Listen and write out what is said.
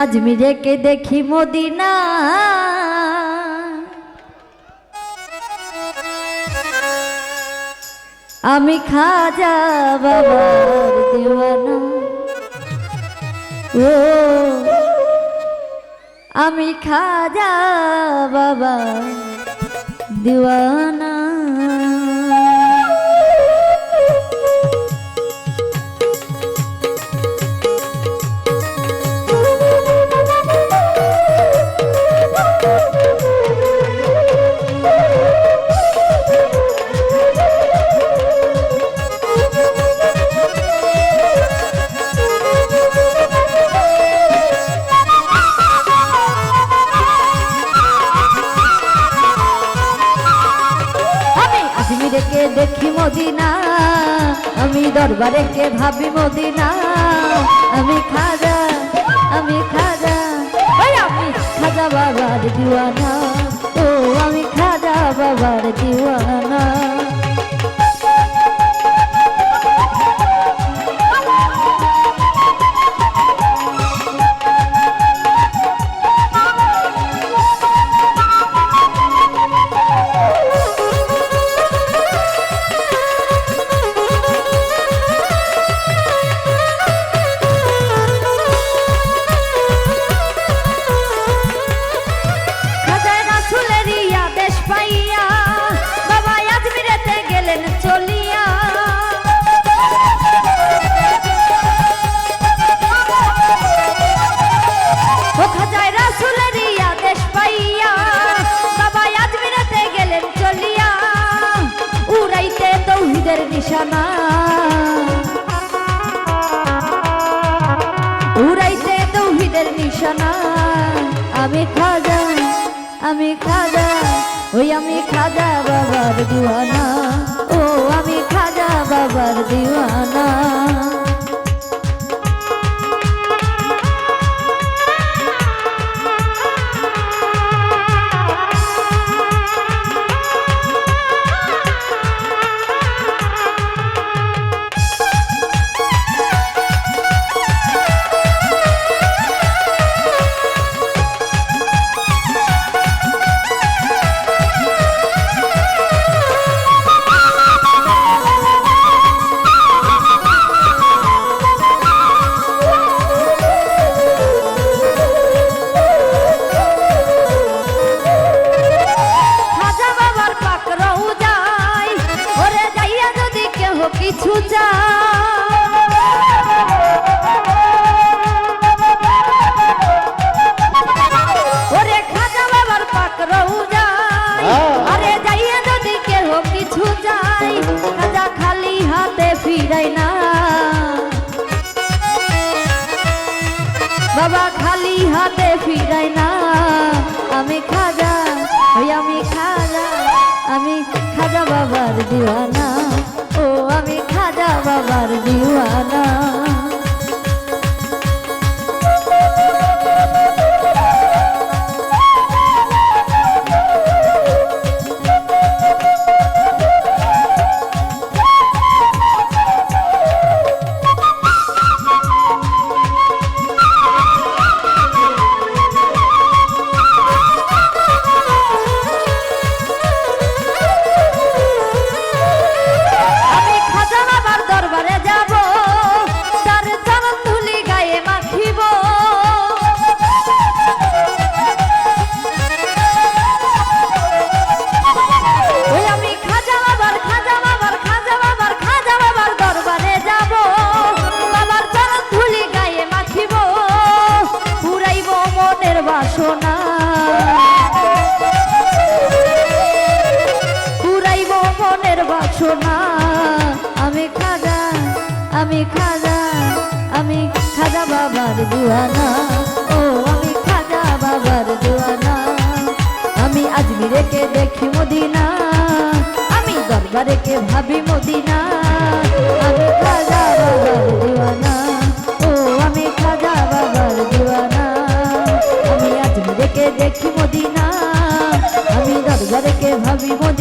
আজমিরে কে দেখি মদিনা আমি খাজা বাবার দিওয়ানা ও আমি খাজা বাবার দিওয়ানা কে দেখি মদিনা আমি দরবারে কে ভাবি মদিনা আমি খাজা ওই আমি খাজা বাবার দিওয়ানা ও আমি খাজা বাবার দিওয়ানা নিশানা উড়াইতে তৌহিদের নিশানা আমি খাজা ওই আমি খাজা বাবার দিওয়ানা ও আমি খাজা বাবার দিওয়ানা কিছু ওরে খাজা বাবার পাক রওজায় আরে যাইয়া যদি কেহ কিছু যায় খাজা খালি হাতে ফিরাই না বাবা খালি হাতে ফিরাই না আমি খাজা ওই আমি খাজা বাবার দিওয়ানা ও আমি খাজা বাবার দিওয়ানা বাসনা পুরাইব মনের বাসনা আমি খাজা বাবার দিওয়ানা ও আমি খাজা বাবার দিওয়ানা আমি আজমিরে কে দেখি মদিনা আমি দরবারে কে ভাবি মদিনা আমি খাজা বাবার দিওয়ানা ও আমি খাজা বাবার দিওয়ানা আমি আজমিরে কে দেখি মদিনা আমি দরবারে কে ভাবি মদিনা